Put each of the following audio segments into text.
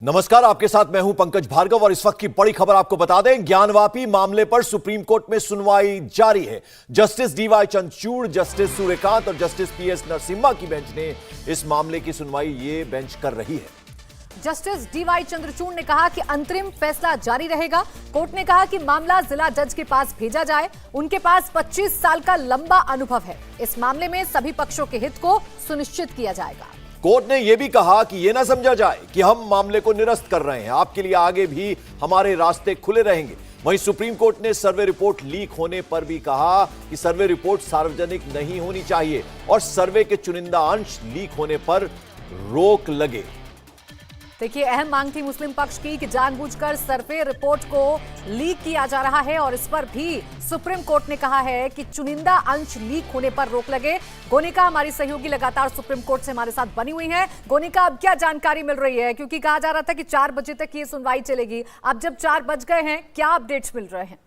नमस्कार, आपके साथ मैं हूं पंकज भार्गव और इस वक्त की बड़ी खबर आपको बता दें। ज्ञानवापी मामले पर सुप्रीम कोर्ट में सुनवाई जारी है। Justice DY Chandrachud, justice Suryakant और जस्टिस पीएस नरसिम्हा की बेंच ने इस मामले की सुनवाई ये बेंच कर रही है। जस्टिस डीवाई चंद्रचूड़ ने कहा कि अंतरिम फैसला जारी रहेगा। कोर्ट ने कहा कि मामला जिला जज के पास भेजा जाए। उनके पास 25 साल का लंबा अनुभव है। इस मामले में सभी पक्षों के हित को सुनिश्चित किया जाएगा। कोर्ट ने यह भी कहा कि यह ना समझा जाए कि हम मामले को निरस्त कर रहे हैं, आपके लिए आगे भी हमारे रास्ते खुले रहेंगे। वहीं सुप्रीम कोर्ट ने सर्वे रिपोर्ट लीक होने पर भी कहा कि सर्वे रिपोर्ट सार्वजनिक नहीं होनी चाहिए और सर्वे के चुनिंदा अंश लीक होने पर रोक लगे। देखिए, अहम मांग थी मुस्लिम पक्ष की कि जानबूझकर सर्वे रिपोर्ट को लीक किया जा रहा है और इस पर भी सुप्रीम कोर्ट ने कहा है कि चुनिंदा अंश लीक होने पर रोक लगे। गोनिका हमारी सहयोगी लगातार सुप्रीम कोर्ट से हमारे साथ बनी हुई है। गोनिका, अब क्या जानकारी मिल रही है? क्योंकि कहा जा रहा था कि 4 बजे तक ये सुनवाई चलेगी। अब जब 4 बज गए हैं, क्या अपडेट्स मिल रहे हैं?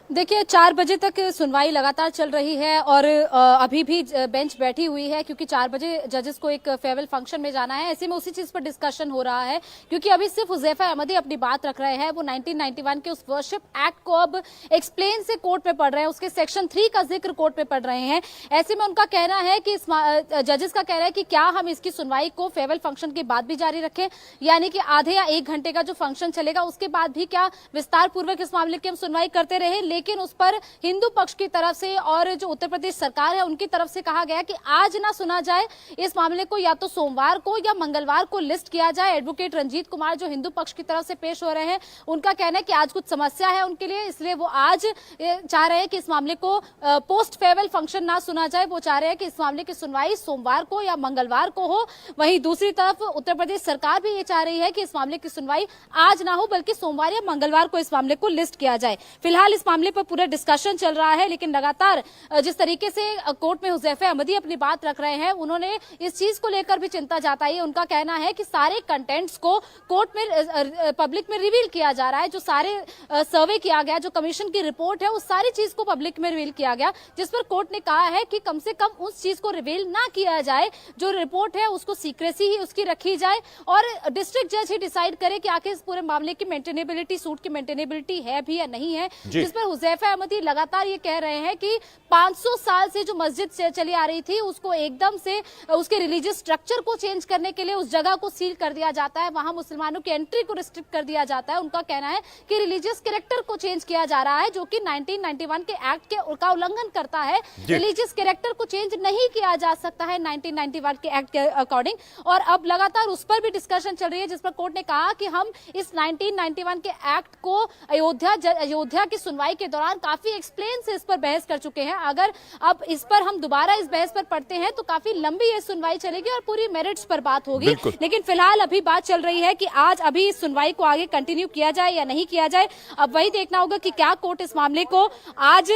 देखिए, 4 बजे तक सुनवाई लगातार चल रही है और अभी भी बेंच बैठी हुई है क्योंकि 4 बजे जजेस को एक फेयरवेल फंक्शन में जाना है। ऐसे में उसी चीज पर डिस्कशन हो रहा है क्योंकि अभी सिर्फ हुज़ैफा अहमदी अपनी बात रख रहे हैं। वो 1991 के उस वर्शिप एक्ट को अब एक्सप्लेन से कोर्ट में पढ़ रहे हैं, उसके सेक्शन 3 का जिक्र कोर्ट में पढ़ रहे हैं। ऐसे में उनका कहना है कि जजेस का कहना है कि क्या हम इसकी सुनवाई को फेयरवेल फंक्शन के बाद भी जारी रखें, यानी कि आधे या 1 घंटे का जो फंक्शन चलेगा उसके बाद भी क्या विस्तार पूर्वक इस मामले की हम सुनवाई करते रहे। लेकिन उस पर हिंदू पक्ष की तरफ से और जो उत्तर प्रदेश सरकार है उनकी तरफ से कहा गया कि आज ना सुना जाए इस मामले को, या तो सोमवार को या मंगलवार को लिस्ट किया जाए। एडवोकेट रंजीत कुमार जो हिंदू पक्ष की तरफ से पेश हो रहे हैं, उनका कहना है कि आज कुछ समस्या है उनके लिए, इसलिए वो आज चाह रहे हैं कि इस मामले को पोस्ट फेयरवेल फंक्शन ना सुना जाए। वो चाह रहे हैं कि इस मामले की सुनवाई सोमवार को या मंगलवार को हो। वहीं दूसरी तरफ उत्तर प्रदेश सरकार भी ये चाह रही है कि इस मामले की सुनवाई आज ना हो बल्कि सोमवार या मंगलवार को इस मामले को लिस्ट किया जाए। फिलहाल इस मामले पर पूरा डिस्कशन चल रहा है, लेकिन लगातार जिस तरीके से कोर्ट में हुज़ैफा अहमदी अपनी बात रख रहे हैं, उन्होंने इस चीज को लेकर भी चिंता जताई है। उनका कहना है कि सारे कंटेंट्स को कोर्ट में पब्लिक में रिवील किया जा रहा है। जो सारे सर्वे किया गया, जो कमीशन की रिपोर्ट है, उस सारी चीज को पब्लिक में रिवील किया गया, जिस पर कोर्ट ने कहा है कि कम से कम उस चीज को रिवील ना किया जाए, जो रिपोर्ट है उसको सीक्रेसी ही उसकी रखी जाए और डिस्ट्रिक्ट जज ही डिसाइड करे कि आखिर इस पूरे मामले की मेंटेनेबिलिटी, सूट की मेंटेनेबिलिटी है भी या नहीं है। जिस पर हुज़ैफा अहमदी लगातार ये कह रहे हैं कि 500 साल से जो मस्जिद से चली आ रही थी उसको एकदम से उसके रिलीजियस स्ट्रक्चर को चेंज करने के लिए उस जगह को सील कर दिया जाता है, वहां मुसलमानों की एंट्री को रिस्ट्रिक्ट कर दिया जाता है। उनका कहना है कि रिलीजियस कैरेक्टर को चेंज किया जा रहा है, जो कि 1991 के एक्ट का उल्लंघन करता है। रिलीजियस कैरेक्टर को चेंज नहीं किया जा सकता है 1991 के एक्ट के अकॉर्डिंग। और अब लगातार उस पर भी डिस्कशन चल रही है, जिस पर कोर्ट ने कहा कि हम इस 1991 के एक्ट को अयोध्या की सुनवाई के दौरान काफी एक्सप्लेन से इस पर बहस कर चुके हैं। अगर अब इस पर हम दोबारा इस बहस पर पढ़ते हैं तो काफी लंबी ये सुनवाई चलेगी और पूरी मेरिट्स पर बात होगी। लेकिन फिलहाल अभी बात चल रही है कि आज अभी इस सुनवाई को आगे कंटिन्यू किया जाए या नहीं किया जाए। अब वही देखना होगा कि क्या कोर्ट इस मामले को आज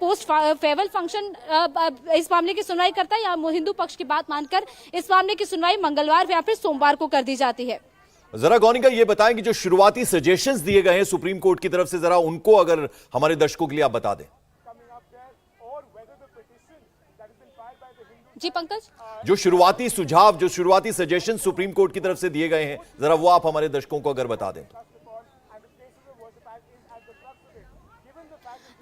पोस्ट फेयरवेल फंक्शन इस मामले की सुनवाई करता है या हिंदू पक्ष की बात मानकर इस मामले की सुनवाई मंगलवार या फिर सोमवार को कर दी जाती है। जरा गोनिका ये बताएं कि जो शुरुआती सजेशंस दिए गए हैं सुप्रीम कोर्ट की तरफ से, जरा उनको अगर हमारे दर्शकों के लिए आप बता दें। जी पंकज, जो शुरुआती सुझाव, जो शुरुआती सजेशन सुप्रीम कोर्ट की तरफ से दिए गए हैं, जरा वो आप हमारे दर्शकों को अगर बता दें।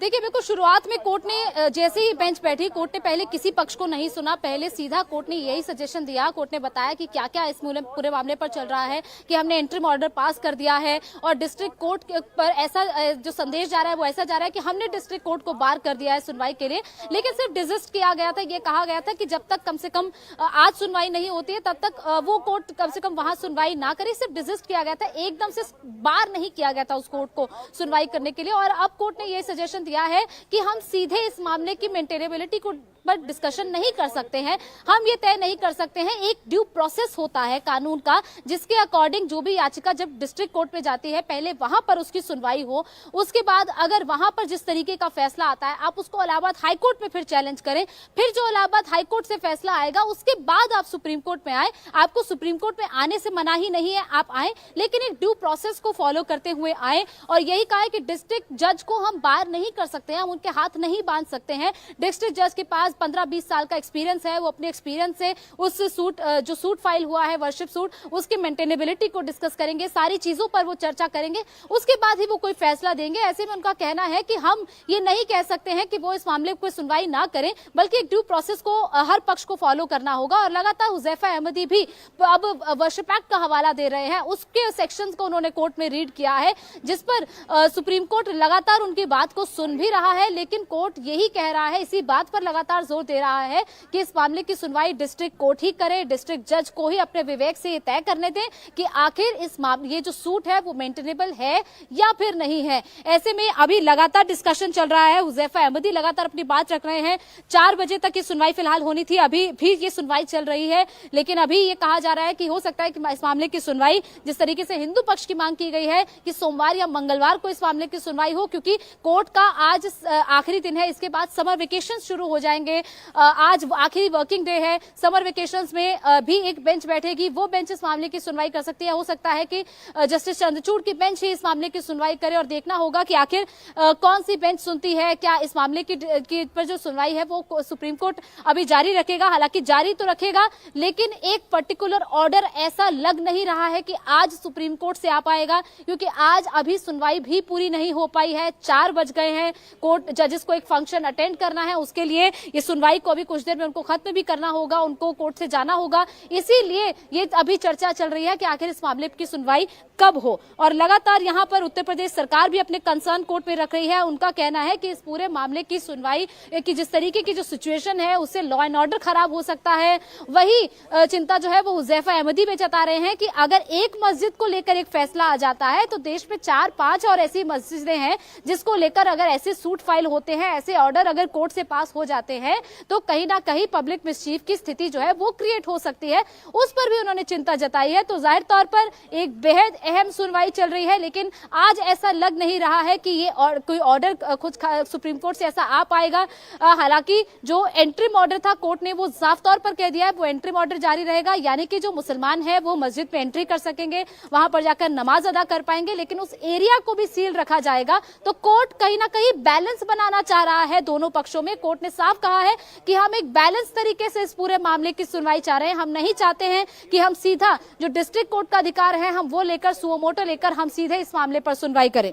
देखिए, बिल्कुल शुरुआत में कोर्ट ने जैसे ही बेंच बैठी, कोर्ट ने पहले किसी पक्ष को नहीं सुना। पहले सीधा कोर्ट ने यही सजेशन दिया। कोर्ट ने बताया कि क्या क्या इस पूरे मामले पर चल रहा है, कि हमने इंटरिम ऑर्डर पास कर दिया है और डिस्ट्रिक्ट कोर्ट पर ऐसा जो संदेश जा रहा है वो ऐसा जा रहा है कि हमने डिस्ट्रिक्ट कोर्ट को बार कर दिया है सुनवाई के लिए। लेकिन सिर्फ डिजिस्ट किया गया था, ये कहा गया था कि जब तक कम से कम आज सुनवाई नहीं होती है तब तक वो कोर्ट कम से कम वहां सुनवाई ना करे। सिर्फ डिजिस्ट किया गया था, एकदम से बार नहीं किया गया था उस कोर्ट को सुनवाई करने के लिए। और अब कोर्ट ने ये सजेशन दिया है कि हम सीधे इस मामले की मेंटेनेबिलिटी को पर डिस्कशन नहीं कर सकते हैं, हम ये तय नहीं कर सकते हैं। एक ड्यू प्रोसेस होता है कानून का, जिसके अकॉर्डिंग जो भी याचिका जब डिस्ट्रिक्ट कोर्ट में जाती है, पहले वहां पर उसकी सुनवाई हो, उसके बाद अगर वहां पर जिस तरीके का फैसला आता है आप उसको इलाहाबाद हाईकोर्ट में फिर चैलेंज करें, फिर जो इलाहाबाद हाईकोर्ट से फैसला आएगा उसके बाद आप सुप्रीम कोर्ट में आए। आपको सुप्रीम कोर्ट में आने से मना ही नहीं है, आप आए, लेकिन एक ड्यू प्रोसेस को फॉलो करते हुए आए। और यही कहा है कि डिस्ट्रिक्ट जज को हम बार नहीं कर सकते हैं, हम उनके हाथ नहीं बांध सकते हैं। डिस्ट्रिक्ट जज के पास 15-20 साल का एक्सपीरियंस है, वो अपने एक्सपीरियंस से उस सूट जो सूट फाइल हुआ है वर्शिप सूट, उसकी मेंटेनेबिलिटी को डिस्कस करेंगे, सारी चीजों पर वो चर्चा करेंगे, उसके बाद ही वो कोई फैसला देंगे। ऐसे में उनका कहना है कि हम ये नहीं कह सकते हैं कि वो इस मामले को सुनवाई ना करें, बल्कि एक ड्यू प्रोसेस को हर पक्ष को फॉलो करना होगा। और लगातार हुजैफा अहमदी भी अब वर्शिप एक्ट का हवाला दे रहे हैं, उसके सेक्शंस को उन्होंने कोर्ट में रीड किया है, जिस पर सुप्रीम कोर्ट लगातार उनकी बात को सुन भी रहा है, लेकिन कोर्ट यही कह रहा है, इसी बात पर लगातार जोर दे रहा है कि इस मामले की सुनवाई डिस्ट्रिक्ट कोर्ट ही करे, डिस्ट्रिक्ट जज को ही अपने विवेक से ये तय करने दें कि आखिर इस मामले ये जो सूट है वो मेंटेनेबल है या फिर नहीं है। ऐसे में अभी लगातार डिस्कशन चल रहा है, हुजैफा अहमदी लगातार अपनी बात रख रहे हैं। 4 बजे तक ये सुनवाई फिलहाल होनी थी, अभी भी ये सुनवाई चल रही है, लेकिन अभी ये कहा जा रहा है कि हो सकता है कि इस मामले की सुनवाई जिस तरीके से हिंदू पक्ष की मांग की गई है कि सोमवार या मंगलवार को इस मामले की सुनवाई हो, क्योंकि कोर्ट का आज आखिरी दिन है, इसके बाद समर वेकेशन शुरू हो जाएंगे। आज आखिरी वर्किंग डे है, समर वेकेशंस में भी एक बेंच बैठेगी, वो बेंच इस मामले की सुनवाई कर सकती है। हो सकता है कि जस्टिस चंद्रचूड़ की बेंच ही इस मामले की सुनवाई करे और देखना होगा कि आखिर कौन सी बेंच सुनती है। क्या इस मामले की पर जो सुनवाई है वो सुप्रीम कोर्ट अभी जारी रखेगा, हालांकि जारी तो रखेगा, लेकिन एक पर्टिकुलर ऑर्डर ऐसा लग नहीं रहा है कि आज सुप्रीम कोर्ट से आ पाएगा, क्योंकि आज अभी सुनवाई भी पूरी नहीं हो पाई है। 4 बज गए हैं, कोर्ट जजेस को एक फंक्शन अटेंड करना है, उसके लिए ये सुनवाई को अभी कुछ देर में उनको खत्म भी करना होगा, उनको कोर्ट से जाना होगा, इसीलिए ये अभी चर्चा चल रही है कि आखिर इस मामले की सुनवाई कब हो। और लगातार यहाँ पर उत्तर प्रदेश सरकार भी अपने कंसर्न कोर्ट में रख रही है। उनका कहना है कि इस पूरे मामले की सुनवाई की जिस तरीके की जो सिचुएशन है उससे लॉ एंड ऑर्डर खराब हो सकता है। वही चिंता जो है वो हुजैफा अहमदी में जता रहे हैं कि अगर एक मस्जिद को लेकर एक फैसला आ जाता है तो देश में 4-5 और ऐसी मस्जिदें हैं जिसको लेकर अगर ऐसे सूट फाइल होते हैं, ऐसे ऑर्डर अगर कोर्ट से पास हो जाते हैं तो कहीं ना कहीं पब्लिक मिसचीफ की स्थिति जो है वो क्रिएट हो सकती है। उस पर भी उन्होंने चिंता जताई है। तो जाहिर तौर पर एक बेहद अहम सुनवाई चल रही है, लेकिन आज ऐसा लग नहीं रहा है कि ये कोई ऑर्डर खुद सुप्रीम कोर्ट से ऐसा आ पाएगा। हालांकि जो एंट्रीम ऑर्डर था कोर्ट ने वो साफ तौर पर कह दिया है वो एंट्रीम ऑर्डर जारी रहेगा, यानी कि जो मुसलमान है वो मस्जिद में एंट्री कर सकेंगे, वहां पर जाकर नमाज अदा कर पाएंगे, लेकिन उस एरिया को भी सील रखा जाएगा। तो कोर्ट कहीं ना कहीं बैलेंस बनाना चाह रहा है दोनों पक्षों में। कोर्ट ने साफ कहा है कि हम एक बैलेंस तरीके से इस पूरे मामले की सुनवाई चाह रहे हैं। हम नहीं चाहते हैं कि हम सीधा जो डिस्ट्रिक्ट कोर्ट का अधिकार है हम वो लेकर सुओमोटो लेकर हम सीधे इस मामले पर सुनवाई करें।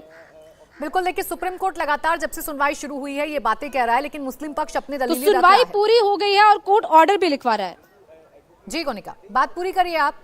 बिल्कुल, देखिए सुप्रीम कोर्ट लगातार जब से सुनवाई शुरू हुई है ये बातें कह रहा है, लेकिन मुस्लिम पक्ष अपनी दलीलें रख रहा है। सुनवाई पूरी हो गई है और कोर्ट ऑर्डर भी लिखवा रहा है। जी कोनिका, बात पूरी करिए आप।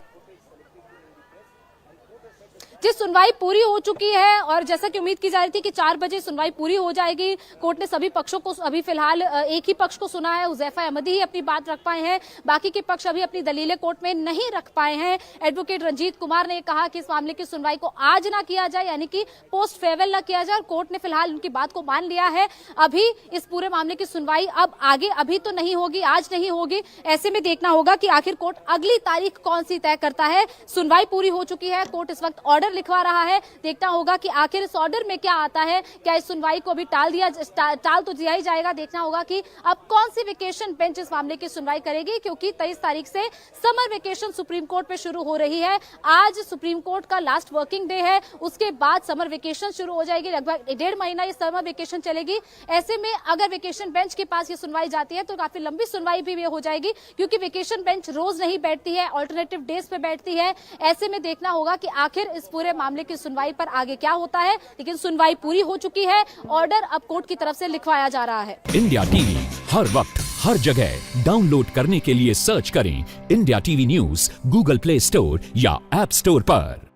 जी, सुनवाई पूरी हो चुकी है और जैसा कि उम्मीद की जा रही थी कि 4 बजे सुनवाई पूरी हो जाएगी। कोर्ट ने सभी पक्षों को अभी फिलहाल एक ही पक्ष को सुना है, हुजैफा अहमदी ही अपनी बात रख पाए हैं, बाकी के पक्ष अभी अपनी दलीलें कोर्ट में नहीं रख पाए हैं। एडवोकेट रंजीत कुमार ने कहा कि इस मामले की सुनवाई को आज ना किया जाए, यानी कि पोस्ट फेयरवेल ना किया जाए, और कोर्ट ने फिलहाल उनकी बात को मान लिया है। अभी इस पूरे मामले की सुनवाई अब आगे अभी तो नहीं होगी, आज नहीं होगी। ऐसे में देखना होगा कि आखिर कोर्ट अगली तारीख कौन सी तय करता है। सुनवाई पूरी हो चुकी है, कोर्ट इस वक्त ऑर्डर लिखवा रहा है। देखना होगा कि आखिर इस ऑर्डर में क्या आता है, क्या इस सुनवाई को भी टाल तो दिया ही जाएगा। देखना होगा कि अब कौन सी वेकेशन बेंच इस मामले की सुनवाई करेगी, क्योंकि 23 तारीख से समर वेकेशन सुप्रीम कोर्ट में शुरू हो रही है। आज सुप्रीम कोर्ट का लास्ट वर्किंग डे है, उसके बाद समर वेकेशन शुरू हो जाएगी। लगभग 1.5 महीना ये समर वेकेशन चलेगी। ऐसे में अगर वेकेशन बेंच के पास ये सुनवाई जाती है तो काफी लंबी सुनवाई भी हो जाएगी, क्योंकि वेकेशन बेंच रोज नहीं बैठती है, ऑल्टरनेटिव डेज पे बैठती है। ऐसे में देखना होगा कि आखिर इस पूरे मामले की सुनवाई पर आगे क्या होता है, लेकिन सुनवाई पूरी हो चुकी है। ऑर्डर अब कोर्ट की तरफ से लिखवाया जा रहा है। इंडिया टीवी हर वक्त हर जगह डाउनलोड करने के लिए सर्च करें India TV news Google play store या ऐप स्टोर पर।